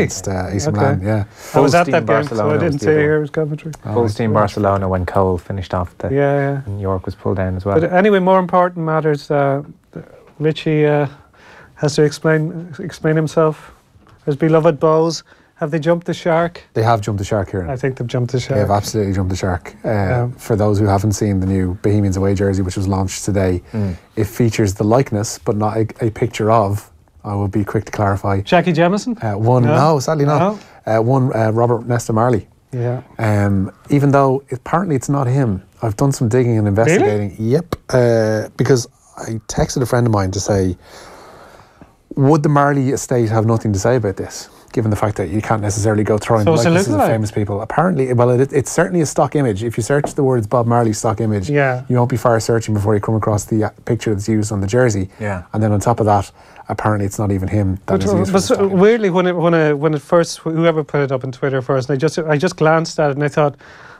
against AC Milan. Yeah, I was at that game, so I didn't see it was commentary. Full steam Barcelona when Cole finished off. And York was pulled down as well. But anyway, more important matters. Richie has to explain himself. His beloved Bows. Have they jumped the shark? They have jumped the shark here. I think they've jumped the shark. They have absolutely jumped the shark. For those who haven't seen the new Bohemians away jersey, which was launched today, it features the likeness, but not a picture of. I will be quick to clarify. Jackie Jamison? No, sadly not. One Robert Nesta Marley. Yeah. Even though apparently it's not him. I've done some digging and investigating. Really? Yep. Because I texted a friend of mine to say, would the Marley estate have nothing to say about this? Given the fact that you can't necessarily go throwing the likenesses of famous people. Apparently, well, it's certainly a stock image. If you search the words Bob Marley stock image, you won't be far searching before you come across the picture that's used on the jersey. Yeah. And then on top of that, apparently it's not even him that is used for the stock image. Weirdly, when it first, whoever put it up on Twitter first, and I just glanced at it and I thought,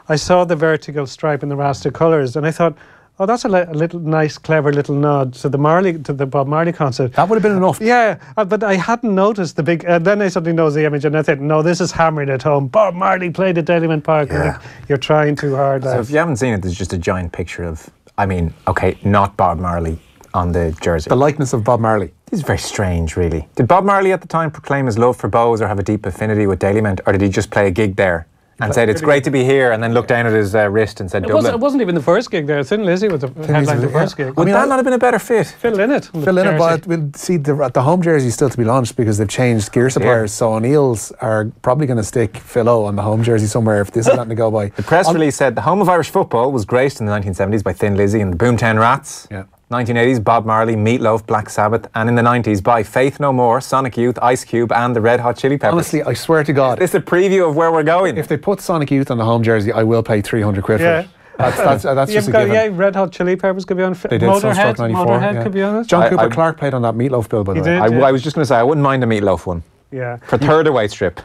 I saw the vertical stripe and the raster colours, and I thought, oh, that's a little nice, clever little nod to the Bob Marley concert. That would have been enough. Yeah, but I hadn't noticed the big. Then I suddenly noticed the image, and I thought, no, this is hammering it home. Bob Marley played at Dalymount Park. Yeah. You're trying too hard. So if you haven't seen it, there's just a giant picture of. I mean, okay, not Bob Marley on the jersey. The likeness of Bob Marley. This is very strange, really. Did Bob Marley at the time proclaim his love for Bows or have a deep affinity with Dalymount, or did he just play a gig there? And said, it's great to be here, and then looked down at his wrist and said, Dublin. It wasn't even the first gig there. Thin Lizzy was the headline the first gig. Would that not have been a better fit? Phil Lynott. But we'll see the home jersey is still to be launched because they've changed gear suppliers. So O'Neill's are probably going to stick Phil O on the home jersey somewhere if this is not to go by. The press release said, the home of Irish football was graced in the 1970s by Thin Lizzy and the Boomtown Rats. Yeah. 1980s, Bob Marley, Meatloaf, Black Sabbath, and in the 90s, by Faith No More, Sonic Youth, Ice Cube, and the Red Hot Chili Peppers. Honestly, I swear to God. Is this a preview of where we're going? If they put Sonic Youth on the home jersey, I will pay 300 quid for it. That's just a given. Yeah, Red Hot Chili Peppers could be on. They did Sunstroke 94. Motorhead could be on it. John Cooper Clarke played on that Meatloaf bill, by the way. I was just going to say, I wouldn't mind a Meatloaf one. Yeah. For third away strip.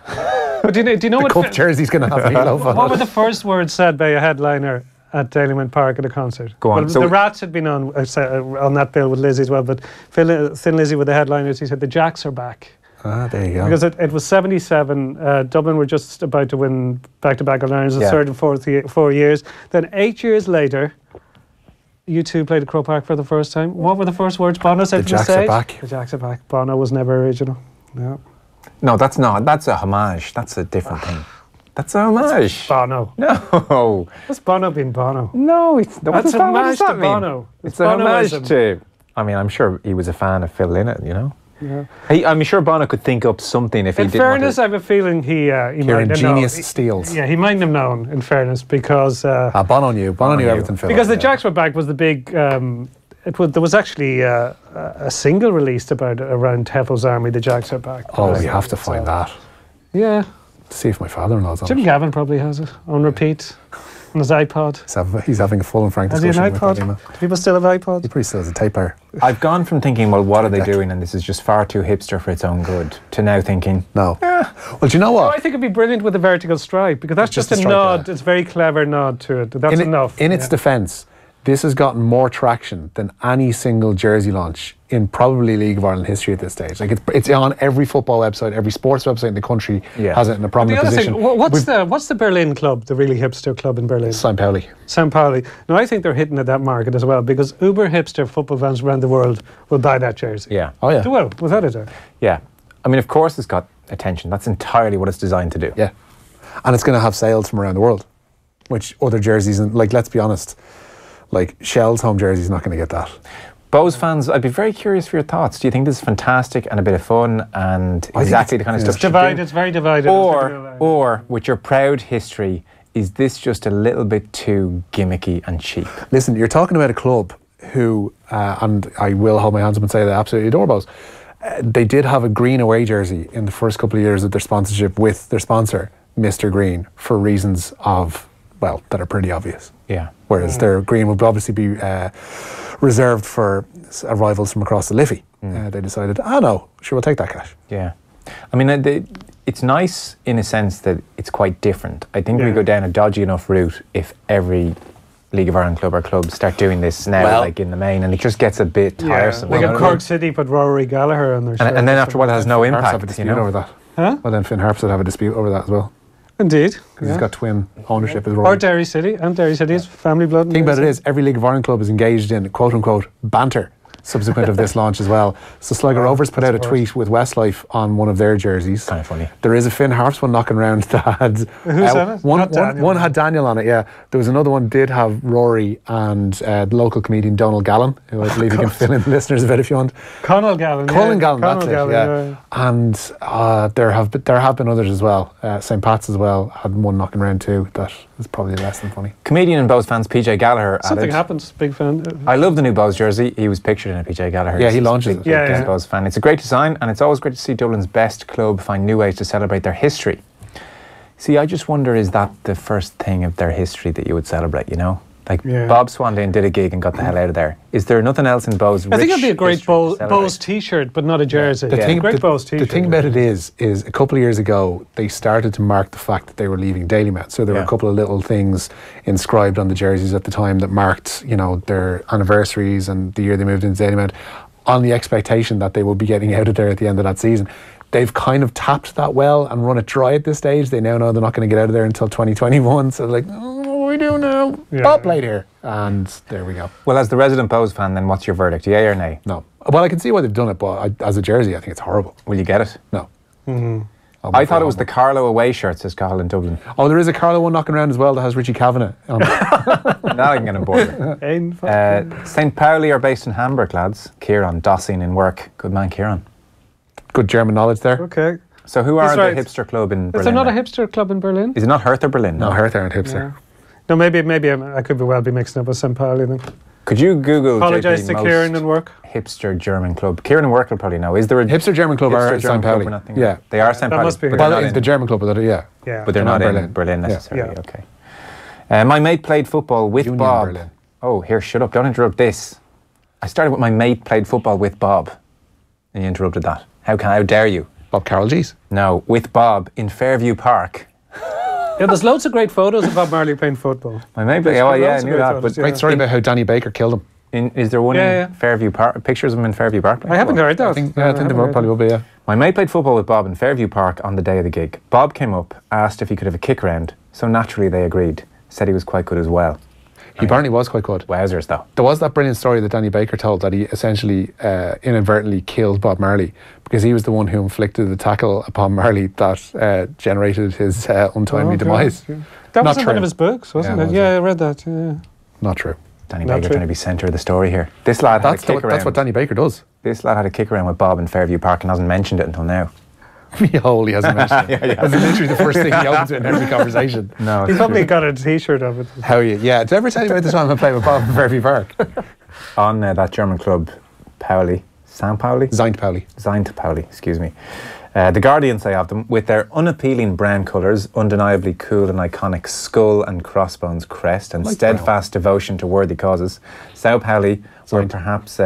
But do you know the what cup jersey's going to have Meatloaf on it. What were the first words said by a headliner at Dalymount Park at a concert? Go on. Well, so the Rats had been on that bill with Lizzie as well, but Thin Lizzy with the headliners, he said, the Jacks are back. Ah, there you go. Because it was 77. Dublin were just about to win back-to-back All-Irelands, the third and fourth 4 years. Then 8 years later, U2 played at Croke Park for the first time. What were the first words Bono said from the stage? The Jacks are back. The Jacks are back. Bono was never original. No. No, that's not. That's a homage. That's a different thing. That's a homage. Bono. No. What's Bono being Bono? No, it's that's a homage to Bono. It's a homage to. I mean, I'm sure he was a fan of Phil Lynott, you know. Yeah. I'm sure Bono could think up something if he didn't. In fairness, I have a feeling he Kieran might genius steals. Yeah, he might have known. In fairness, because Bono knew everything. Phil. Because the Jacks were back was the big. There was actually a single released around Heffel's Army. The Jacks are back. Oh, we have to find that. Yeah. See if my father-in-law's on Jim it. Gavin probably has it on repeat on his iPod. He's having a full and frank discussion. Has he an iPod? Do people still have iPods? He pretty still has a tape player. I've gone from thinking, well, what are they doing, and this is just far too hipster for its own good, to now thinking, no. Well, do you know what? I think it'd be brilliant with a vertical stripe, because that's just a nod. It's a very clever nod to it. That's enough. In its defence, this has gotten more traction than any single jersey launch in probably League of Ireland history at this stage. Like it's on every football website, every sports website in the country has it in a prominent position. What's the Berlin club, the really hipster club in Berlin? St. Pauli. St. Pauli. Now I think they're hitting at that market as well, because uber hipster football fans around the world will buy that jersey. Yeah. Oh yeah. They will, without a doubt. Yeah. I mean, of course it's got attention. That's entirely what it's designed to do. Yeah. And it's going to have sales from around the world, which other jerseys, and like, let's be honest, like Shell's home jersey is not going to get that. Bows fans, I'd be very curious for your thoughts. Do you think this is fantastic and a bit of fun and exactly the kind of stuff? It's divided. It's very divided. Or with your proud history, is this just a little bit too gimmicky and cheap? Listen, you're talking about a club who, and I will hold my hands up and say they absolutely adore Bows. They did have a green away jersey in the first couple of years of their sponsorship with their sponsor, Mr. Green, for reasons of, well, that are pretty obvious. Yeah. Whereas their green would obviously be reserved for arrivals from across the Liffey. They decided, no, sure, we'll take that cash. Yeah. I mean, it's nice in a sense that it's quite different. I think we go down a dodgy enough route if every League of Ireland club or clubs start doing this now, like in the main, and it just gets a bit tiresome. Like if Cork City put Rory Gallagher on their shirt. And then after a while it has no impact, you know. Over that. Huh? Well, then Finn Harps would have a dispute over that as well. Indeed. Because he's got twin ownership as well. Or Derry City. And Derry City's family blood. The thing about it is, every League of Ireland club is engaged in quote-unquote banter subsequent of this launch as well. So Sligo Rovers put out a tweet with Westlife on one of their jerseys. Kind of funny. There is a Finn Harps one knocking around that had... Who's on it? One had Daniel on it, yeah. There was another one did have Rory and the local comedian Donald Gallen, who I believe you can fill in the listeners a bit if you want. Conal Gallen. Colin Gallen, that's it, yeah. And there have been others as well. St. Pat's as well had one knocking around too. That was probably less than funny. Comedian and Bows fans PJ Gallagher Something happens, big fan. I love the new Bows jersey. He was pictured in a PJ Gallagher. Yeah, he launches it. Yeah. Bows fan. It's a great design, and it's always great to see Dublin's best club find new ways to celebrate their history. See, I just wonder, is that the first thing of their history that you would celebrate, you know? Like Bob Swandale did a gig and got the hell out of there. Is there nothing else in Bows? I think it'd be a great Bows t-shirt, but not a jersey. Bows t-shirt. The thing about it is a couple of years ago, they started to mark the fact that they were leaving Dalymount. So there were a couple of little things inscribed on the jerseys at the time that marked, you know, their anniversaries and the year they moved into Dalymount, on the expectation that they would be getting out of there at the end of that season. They've kind of tapped that well and run it dry at this stage. They now know they're not going to get out of there until 2021. So they're like, what do we do now? Bob played here. And there we go. Well, as the resident Bows fan, then what's your verdict? Yay or nay? No. Well, I can see why they've done it, but as a jersey, I think it's horrible. Will you get it? No. I thought it was the Carlo away shirts, as Cahill in Dublin. Oh, there is a Carlo one knocking around as well that has Richie Kavanagh on it. That I can get on board with. St. Pauli are based in Hamburg, lads. Kieran, Dossing in work. Good man, Kieran. Good German knowledge there. Okay. So who are the hipster club in Berlin? Is there not a hipster club in Berlin? Is it not Hertha Berlin? No, Hertha aren't hipster. Yeah. No, maybe I could well be mixing up with St. Pauli then. Could you Google apologise to Kieran and work? Hipster German club. Kieran and work will probably know. Is there a hipster German club or St. Pauli? Yeah, they are St. Pauli. Must be. Well, it's the German club, but but they're not in Berlin necessarily. Yeah. Okay. My mate played football with Union Bob. Berlin. Oh, here, shut up! Don't interrupt this. I started with my mate played football with Bob, and you interrupted that. How dare you? Bob Carroll G's? No, with Bob in Fairview Park. Yeah, there's loads of great photos of Bob Marley playing football. My mate played. Oh yeah, I knew that. But great story about how Danny Baker killed him. Is there one in Fairview Park? Pictures of him in Fairview Park? I haven't heard that. I think they probably will be, yeah. My mate played football with Bob in Fairview Park on the day of the gig. Bob came up, asked if he could have a kick round, so naturally they agreed. Said he was quite good as well. He apparently was quite good. Wowzers, though. There was that brilliant story that Danny Baker told that he essentially inadvertently killed Bob Marley because he was the one who inflicted the tackle upon Marley that generated his untimely demise. Yeah. That was in one of his books, wasn't it? Yeah, I read that. Yeah. Not true. Danny Baker trying to be centre of the story here. This lad had a kick around. That's what Danny Baker does. This lad had a kick around with Bob in Fairview Park and hasn't mentioned it until now. He hasn't mentioned it. That's literally the first thing he opens in every conversation. No, he probably got a t-shirt of it. How are you? Yeah. Did I ever tell you about the time I played with Bob in Fairview Park? On that German club, Pauli. St. Pauli? St. Pauli. St. Pauli, excuse me. The Guardian say of them, with their unappealing brown colours, undeniably cool and iconic skull and crossbones crest, and steadfast devotion to worthy causes, Sao Pauli were perhaps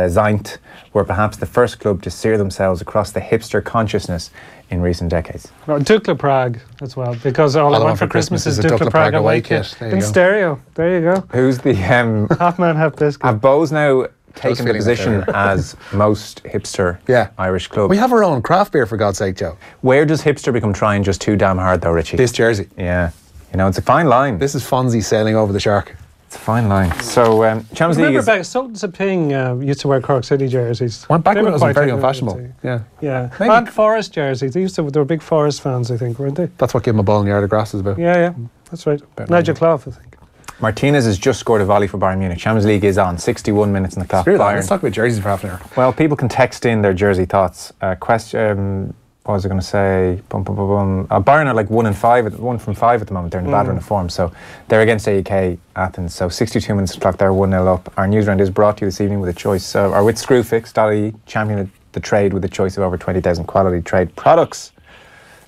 were perhaps the first club to steer themselves across the hipster consciousness in recent decades. No, Dukla Prague as well, because all I want for Christmas is Dukla Prague away kit. In stereo. There you go. Who's the half man, half biscuit? Have Bows now taken the position as most hipster Irish club? We have our own craft beer, for God's sake, Joe. Where does hipster become trying just too damn hard, though, Richie? This jersey. Yeah. You know, it's a fine line. This is Fonzie sailing over the shark. It's a fine line. So, Champions League remember back, Sultan Saping used to wear Cork City jerseys. Went back when it was very unfashionable. Yeah. And Forest jerseys. They were big Forest fans, I think, weren't they? That's what gave them a ball in the yard of grass is about. Yeah. That's right. Nigel Clough, I think. Martinez has just scored a volley for Bayern Munich. Champions League is on. 61 minutes in the clock. Let's talk about jerseys for half an hour. Well, people can text in their jersey thoughts. Question. What was I going to say? Bayern are like 1 from 5 at the moment. They're in a bad run of form. So they're against AEK Athens. So 62 minutes to clock. They're 1-0 up. Our news round is brought to you this evening with a choice, or with Screwfix.ie, champion the trade with a choice of over 20,000 quality trade products.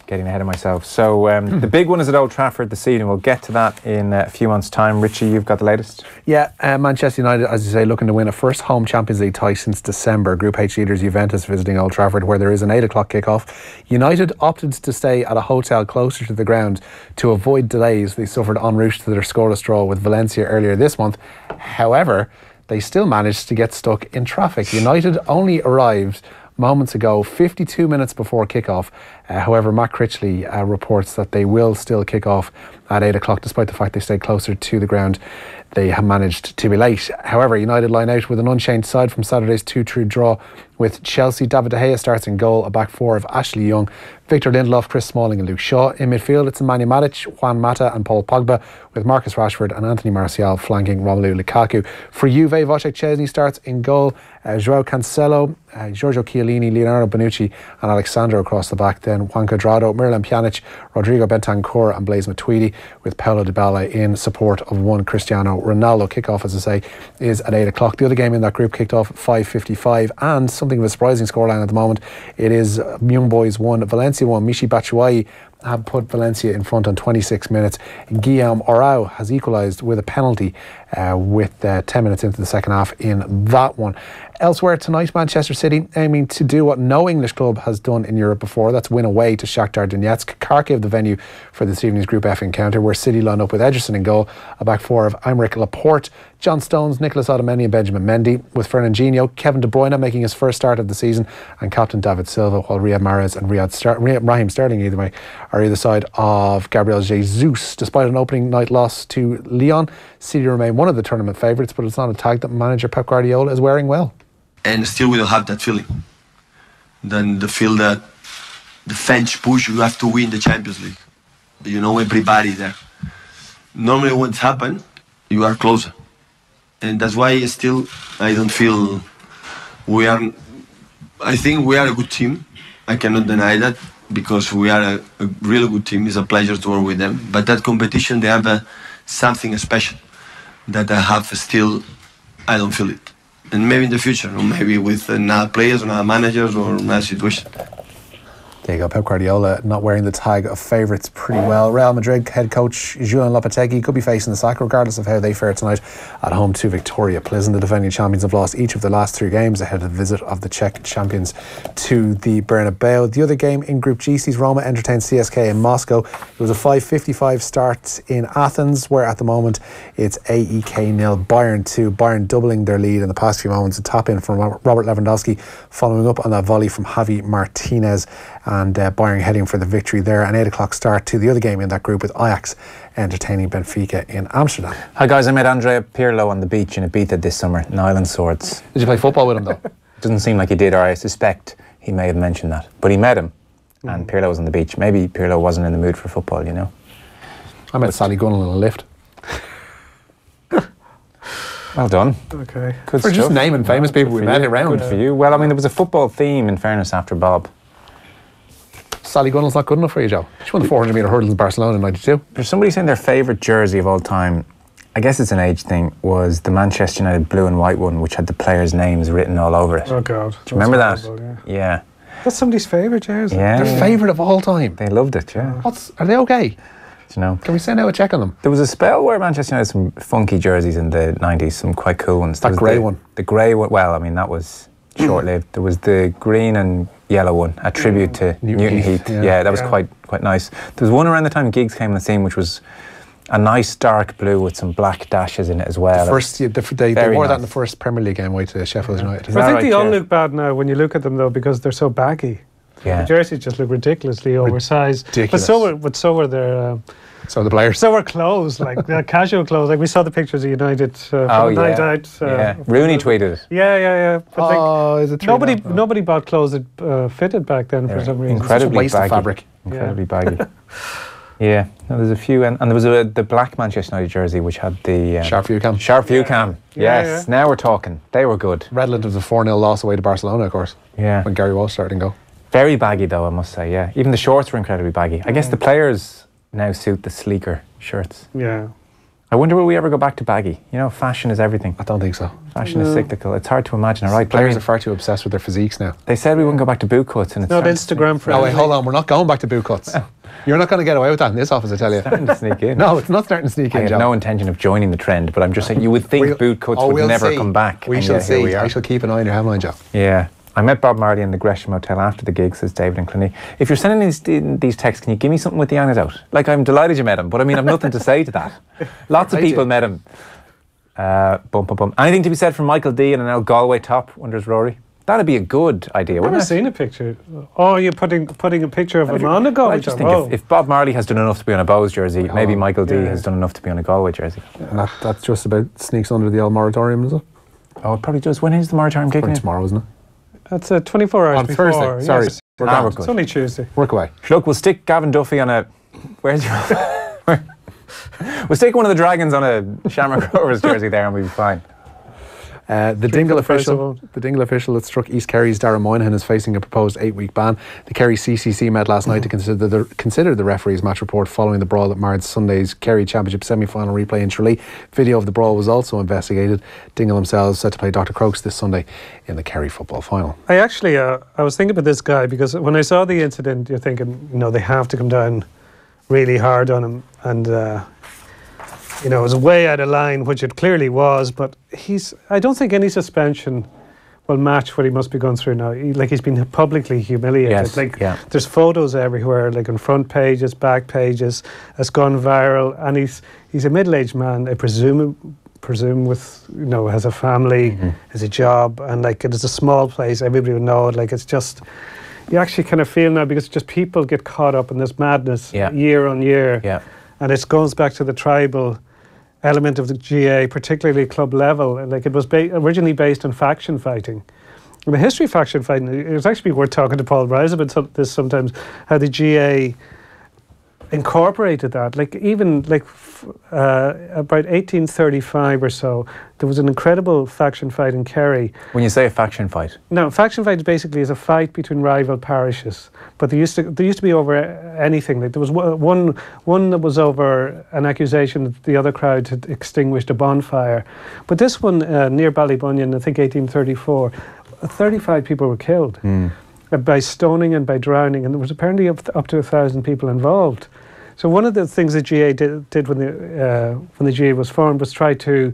Getting ahead of myself. So the big one is at Old Trafford this evening. We'll get to that in a few months' time. Richie, you've got the latest? Yeah, Manchester United, as you say, looking to win a first home Champions League tie since December. Group H leaders Juventus visiting Old Trafford, where there is an 8 o'clock kickoff. United opted to stay at a hotel closer to the ground to avoid delays they suffered en route to their scoreless draw with Valencia earlier this month. However, they still managed to get stuck in traffic. United only arrived moments ago, 52 minutes before kickoff, However, Matt Critchley reports that they will still kick off at 8 o'clock, despite the fact they stay closer to the ground. They have managed to be late. However, United line out with an unchanged side from Saturday's 2-2 draw with Chelsea. David De Gea starts in goal, a back four of Ashley Young, Victor Lindelof, Chris Smalling and Luke Shaw. In midfield, it's Nemanja Matic, Juan Mata and Paul Pogba, with Marcus Rashford and Anthony Martial flanking Romelu Lukaku. For Juve, Wojciech Szczesny starts in goal, Joao Cancelo, Giorgio Chiellini, Leonardo Bonucci and Alexandro across the back. Then Juan Cuadrado, Miralem Pjanic, Rodrigo Bentancur and Blaise Matuidi, with Paulo Dybala in support of one Cristiano Ronaldo. Kick-off, as I say, is at 8 o'clock. The other game in that group kicked off at 5:55, and something of a surprising scoreline at the moment. It is Young Boys 1, Valencia 1. Michi Batshuayi have put Valencia in front on 26 minutes. Guillaume Orao has equalised with a penalty with 10 minutes into the second half in that one. Elsewhere tonight, Manchester City aiming to do what no English club has done in Europe before. That's win away to Shakhtar Donetsk. Kharkiv, the venue for this evening's Group F encounter, where City line up with Ederson in goal, a back four of Aymeric Laporte, John Stones, Nicolas Otamendi and Benjamin Mendy, with Fernandinho, Kevin De Bruyne making his first start of the season, and captain David Silva, while Riyad Mahrez and Raheem Sterling are either side of Gabriel Jesus. Despite an opening night loss to Lyon, City remain one of the tournament favourites, but it's not a tag that manager Pep Guardiola is wearing well. And still we don't have that feeling. Then the feel that the French push, you have to win the Champions League. You know, everybody there. Normally when it's happened, you are closer. And that's why still I don't feel I think we are a good team. I cannot deny that, because we are a really good team. It's a pleasure to work with them. But that competition, they have something special that I have still, I don't feel it. And maybe in the future, or maybe with another players, or another managers, or another situation. There you go, Pep Guardiola not wearing the tag of favourites pretty well. Real Madrid head coach Julen Lopetegui could be facing the sack regardless of how they fare tonight at home to Victoria Plzen. The defending champions have lost each of their last 3 games ahead of the visit of the Czech champions to the Bernabeu. The other game in Group G sees Roma entertain CSK in Moscow. It was a 5:55 start in Athens, where at the moment it's AEK 0, Bayern 2. Bayern doubling their lead in the past few moments. A tap in from Robert Lewandowski following up on that volley from Javi Martinez, and Bayern heading for the victory there. An 8 o'clock start to the other game in that group, with Ajax entertaining Benfica in Amsterdam. Hi guys, I met Andrea Pirlo on the beach in Ibiza this summer in Island Swords. Did you play football with him though? Doesn't seem like he did, or I suspect he may have mentioned that. But he met him, and Pirlo was on the beach. Maybe Pirlo wasn't in the mood for football, you know. I met Sally Gunnell in a lift. Well done. Okay. Good for stuff. Just naming famous people we met around. Good for you. Well, I mean, there was a football theme, in fairness, after Bob. Sally Gunnell's not good enough for you, Joe. She won the 400 metre hurdles in Barcelona in '92. There's somebody saying their favourite jersey of all time, I guess it's an age thing, was the Manchester United blue and white one, which had the players' names written all over it. Oh God. Do you remember that? Horrible, Yeah. That's somebody's favourite jersey. Yeah. Their favourite of all time. They loved it, yeah. Are they okay? Do you know? Can we send out a check on them? There was a spell where Manchester United had some funky jerseys in the 90s, some quite cool ones. That grey one. The grey one, well, I mean, that was short-lived. There was the green and yellow one, a tribute to Newton Heath. Yeah, that was quite nice. There was one around the time Giggs came on the scene, which was a nice dark blue with some black dashes in it as well. They wore that in the first Premier League game away to Sheffield United. I think they all look bad now when you look at them though, because they're so baggy. Yeah. The jerseys just look ridiculously oversized. Ridiculous. But so were their. So the players. So were clothes, like casual clothes. Like we saw the pictures of United from the night out. Rooney tweeted it. Yeah. But is it nobody bought clothes that fitted back then for some reason. Incredibly waste baggy. of fabric. Incredibly baggy. Yeah, no, there's a few, and there was the black Manchester United jersey which had the Sharp view cam. Sharp view cam. Yes, now we're talking. They were good. Redland was a 4-0 loss away to Barcelona, of course. Yeah, when Gary Walsh started and go. Very baggy though, I must say. Yeah, even the shorts were incredibly baggy. I guess the players now suit the sleeker shirts. Yeah. I wonder will we ever go back to baggy? You know, fashion is everything. I don't think so. Fashion is cyclical. It's hard to imagine, all right? Players are far too obsessed with their physiques now. They said we wouldn't go back to boot cuts, and it's not Instagram friendly. No, wait, hold on. We're not going back to boot cuts. You're not going to get away with that in this office, I tell you. Starting to sneak in. No, it's not starting to sneak in, I have no intention of joining the trend, but I'm just saying you would think boot cuts would never come back. We shall see. I shall keep an eye on your hemline, Joe. Yeah. I met Bob Marley in the Gresham Hotel after the gig, says David and Cluny. If you're sending these texts, can you give me something with the anecdote? Like, I'm delighted you met him, but I mean, I've nothing to say to that. Lots of people met him. Anything to be said from Michael D and an old Galway top, wonders Rory? That'd be a good idea, I've wouldn't never it? seen a picture. Oh, you're putting a picture of him on the goal. I just think if Bob Marley has done enough to be on a Bows jersey, maybe Michael D has done enough to be on a Galway jersey. And that just about sneaks under the old moratorium, is it? Oh, it probably does. When is the moratorium kicking in? Tomorrow, isn't it? That's 24 hours on before. Thursday. Sorry. Yes. We're good. It's only Tuesday. Work away. Look, we'll stick Gavin Duffy on a... Where's your... We'll stick one of the Dragons on a Shamrock Rovers jersey there and we'll be fine. The Dingle official that struck East Kerry's Darren Moynihan is facing a proposed 8-week ban. The Kerry CCC met last night to consider the referee's match report following the brawl that marred Sunday's Kerry Championship semi-final replay in Tralee. Video of the brawl was also investigated. Dingle themselves set to play Dr. Crokes this Sunday in the Kerry football final. I actually, I was thinking about this guy because when I saw the incident, you're thinking, they have to come down really hard on him, and it was way out of line, which it clearly was, but I don't think any suspension will match what he must be going through now. He's been publicly humiliated. Yes, there's photos everywhere, on front pages, back pages. It's gone viral, and he's a middle-aged man, I presume with, has a family, has a job, and it is a small place, everybody would know it. It's just, you actually kind of feel now, because just people get caught up in this madness year on year. Yeah. And it goes back to the tribal element of the GAA, particularly club level. It was originally based on faction fighting. And the history of faction fighting, it was actually worth talking to Paul Bryce about this sometimes, how the GAA incorporated that. About 1835 or so, there was an incredible faction fight in Kerry. When you say a faction fight? No, faction fight basically is a fight between rival parishes. But there used to be over anything. There was one that was over an accusation that the other crowd had extinguished a bonfire. But this one near Ballybunion, I think 1834, 35 people were killed by stoning and by drowning, and there was apparently up to 1,000 people involved. So one of the things the GAA did when the GAA was formed was try to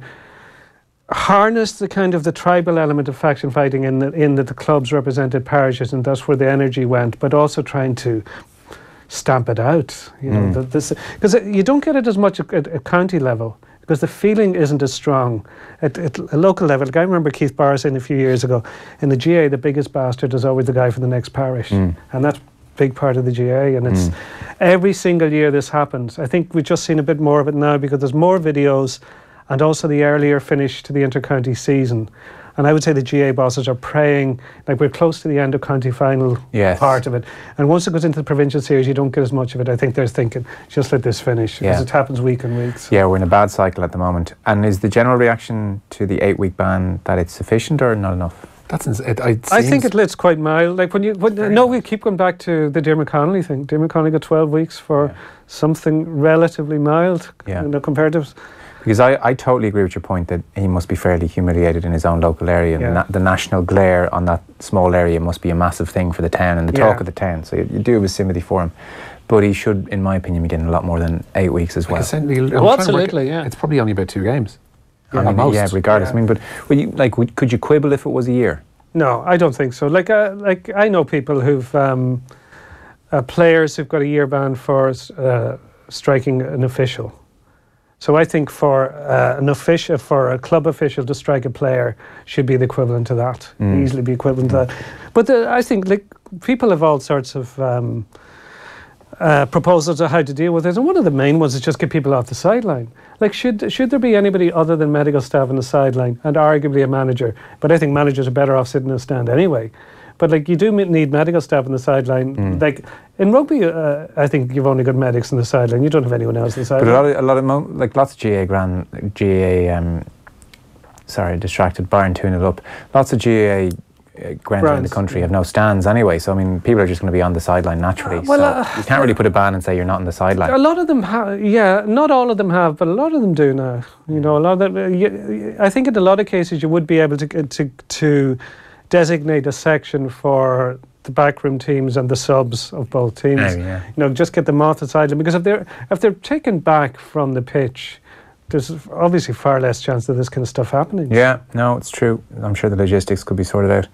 harness the kind of the tribal element of faction fighting in that the clubs represented parishes, and that's where the energy went, but also trying to stamp it out. Because you don't get it as much at county level, because the feeling isn't as strong at a local level. I remember Keith Barr saying a few years ago, in the GAA, the biggest bastard is always the guy from the next parish, and that's big part of the GAA, and it's every single year this happens. I think we've just seen a bit more of it now because there's more videos, and also the earlier finish to the inter-county season. And I would say the GAA bosses are praying, we're close to the end of county final part of it. And once it goes into the provincial series, you don't get as much of it. I think they're thinking, just let this finish, because it happens week on week. Yeah, we're in a bad cycle at the moment. And is the general reaction to the 8-week ban that it's sufficient or not enough? I think it's quite mild. We keep going back to the Diarmuid Connolly thing. Diarmuid Connolly got 12 weeks for something relatively mild compared to... Because I totally agree with your point that he must be fairly humiliated in his own local area. And the national glare on that small area must be a massive thing for the town and the talk of the town. So you do have a sympathy for him. But he should, in my opinion, be getting a lot more than 8 weeks as well. Absolutely, It's probably only about 2 games. Regardless. I mean, but could you quibble if it was a year? No, I don't think so. I know people who've players who've got a year ban for striking an official. So I think for for a club official to strike a player should be the equivalent to that. Easily be equivalent to that. But I think people have all sorts of proposals on how to deal with it, and one of the main ones is just get people off the sideline. Should there be anybody other than medical staff on the sideline, and arguably a manager? But I think managers are better off sitting in a stand anyway. But you do need medical staff on the sideline. In rugby, I think you've only got medics on the sideline. You don't have anyone else on the sideline. But lots of GAA distracted. Byron tuned it up. Lots of GAA grounds around the country have no stands anyway, so I mean people are just going to be on the sideline naturally. So you can't really put a ban and say you're not on the sideline. A lot of them have, not all of them have, but a lot of them do now. A lot of them, I think in a lot of cases you would be able to designate a section for the backroom teams and the subs of both teams. Just get them off the sideline, because if they're taken back from the pitch, there's obviously far less chance of this kind of stuff happening. Yeah, no, it's true. I'm sure the logistics could be sorted out.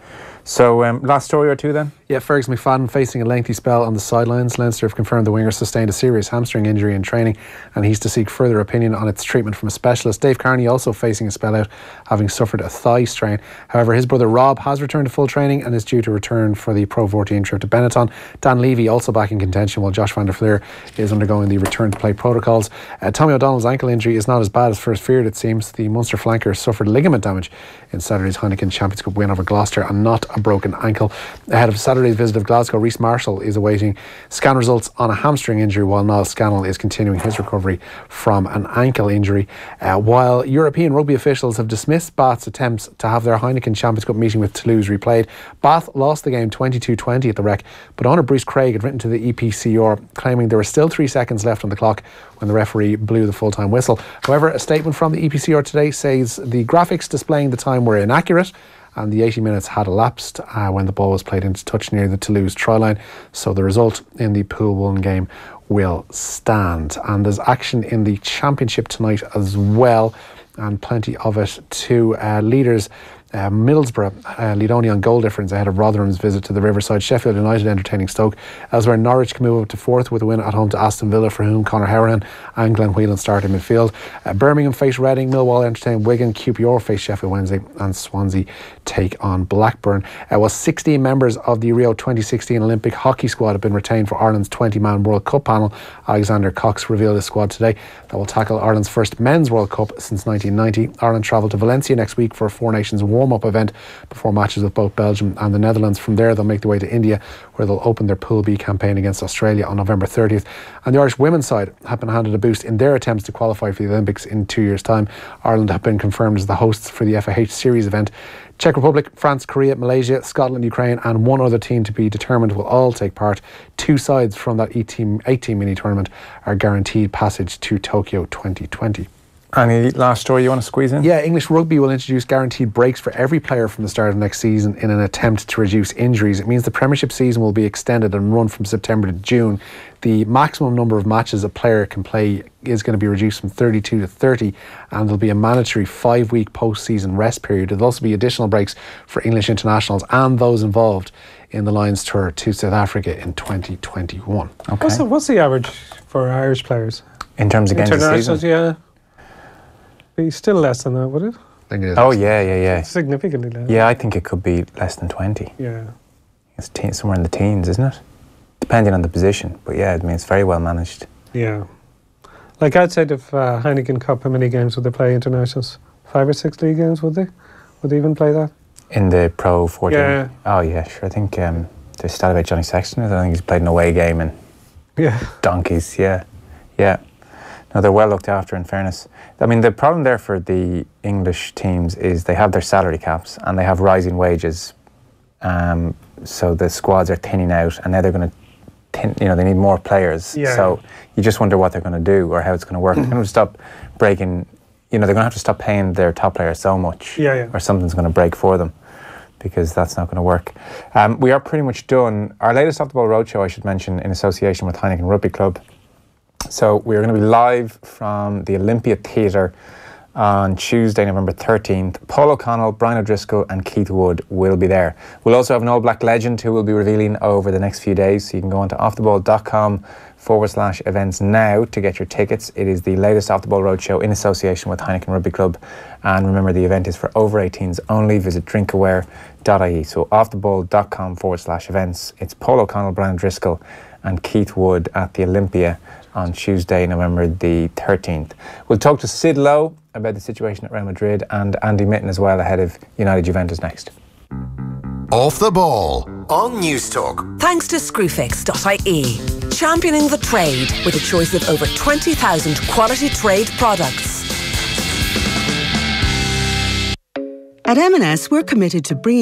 So, last story or two then? Yeah, Fergus McFadden facing a lengthy spell on the sidelines. Leinster have confirmed the winger sustained a serious hamstring injury in training, and he's to seek further opinion on its treatment from a specialist. Dave Carney also facing a spell out, having suffered a thigh strain. However, his brother Rob has returned to full training and is due to return for the Pro 14 trip to Benetton. Dan Levy also back in contention, while Josh van der Fleer is undergoing the return to play protocols. Tommy O'Donnell's ankle injury is not as bad as first feared, it seems. The Munster flanker suffered ligament damage in Saturday's Heineken Champions Cup win over Gloucester and not a broken ankle. Ahead of Saturday's visit of Glasgow, Rhys Marshall is awaiting scan results on a hamstring injury, while Niall Scannell is continuing his recovery from an ankle injury. While European rugby officials have dismissed Bath's attempts to have their Heineken Champions Cup meeting with Toulouse replayed, Bath lost the game 22-20 at the Rec, but owner Bruce Craig had written to the EPCR claiming there were still 3 seconds left on the clock when the referee blew the full-time whistle. However, a statement from the EPCR today says the graphics displaying the time were inaccurate and the 80 minutes had elapsed when the ball was played into touch near the Toulouse try line, so the result in the Pool 1 game will stand. And there's action in the Championship tonight as well, and plenty of it too. Leaders Middlesbrough lead only on goal difference ahead of Rotherham's visit to the Riverside. Sheffield United entertaining Stoke. Elsewhere, Norwich can move up to fourth with a win at home to Aston Villa, for whom Conor Hourihane and Glenn Whelan start in midfield. Birmingham face Reading, Millwall entertain Wigan, QPR face Sheffield Wednesday, and Swansea take on Blackburn. 16 members of the Rio 2016 Olympic hockey squad have been retained for Ireland's 20-man World Cup panel. Alexander Cox revealed his squad today that will tackle Ireland's first men's World Cup since 1990. Ireland travel to Valencia next week for a Four Nations warm-up event before matches with both Belgium and the Netherlands. From there, they'll make their way to India, where they'll open their Pool B campaign against Australia on November 30th. And the Irish women's side have been handed a boost in their attempts to qualify for the Olympics in 2 years' time. Ireland have been confirmed as the hosts for the FAH Series event. Czech Republic, France, Korea, Malaysia, Scotland, Ukraine and one other team to be determined will all take part. 2 sides from that 8-team mini tournament are guaranteed passage to Tokyo 2020. Any last story you want to squeeze in? Yeah, English Rugby will introduce guaranteed breaks for every player from the start of next season in an attempt to reduce injuries. It means the Premiership season will be extended and run from September to June. The maximum number of matches a player can play is going to be reduced from 32 to 30, and there'll be a mandatory 5-week post-season rest period. There'll also be additional breaks for English internationals and those involved in the Lions tour to South Africa in 2021. Okay. What's the average for Irish players? In terms of games this season? Yeah. Be still less than that, would it? I think it is. Oh, yeah. Significantly less. Yeah, I think it could be less than 20. Yeah. It's somewhere in the teens, isn't it? Depending on the position. But yeah, I mean, it's very well managed. Yeah. Like outside of Heineken Cup, how many games would they play internationals? 5 or 6 league games, would they? Would they even play that? In the Pro 14? Yeah. Oh, yeah, sure. I think there's stat about Johnny Sexton. I think he's played an away game in donkeys, yeah. No, they're well looked after, in fairness. I mean, the problem there for the English teams is they have their salary caps and they have rising wages. So the squads are thinning out, and now they're going to, they need more players. Yeah. So you just wonder what they're going to do or how it's going to work. They're going to stop breaking, they're going to have to stop paying their top players so much, or something's going to break for them, because that's not going to work. We are pretty much done. Our latest Off the Ball Roadshow, I should mention, in association with Heineken Rugby Club. So we're going to be live from the Olympia Theatre on Tuesday, November 13th. Paul O'Connell, Brian O'Driscoll and Keith Wood will be there. We'll also have an All Black legend who will be revealing over the next few days. So you can go on to offtheball.com/events now to get your tickets. It is the latest Off the Ball Roadshow in association with Heineken Rugby Club. And remember, the event is for over 18s only. Visit drinkaware.ie. So offtheball.com/events. It's Paul O'Connell, Brian O'Driscoll and Keith Wood at the Olympia on Tuesday, November the 13th. We'll talk to Sid Lowe about the situation at Real Madrid and Andy Mitten as well ahead of United Juventus next. Off the Ball on News Talk. Thanks to Screwfix.ie, championing the trade with a choice of over 20,000 quality trade products. At M&S, we're committed to bringing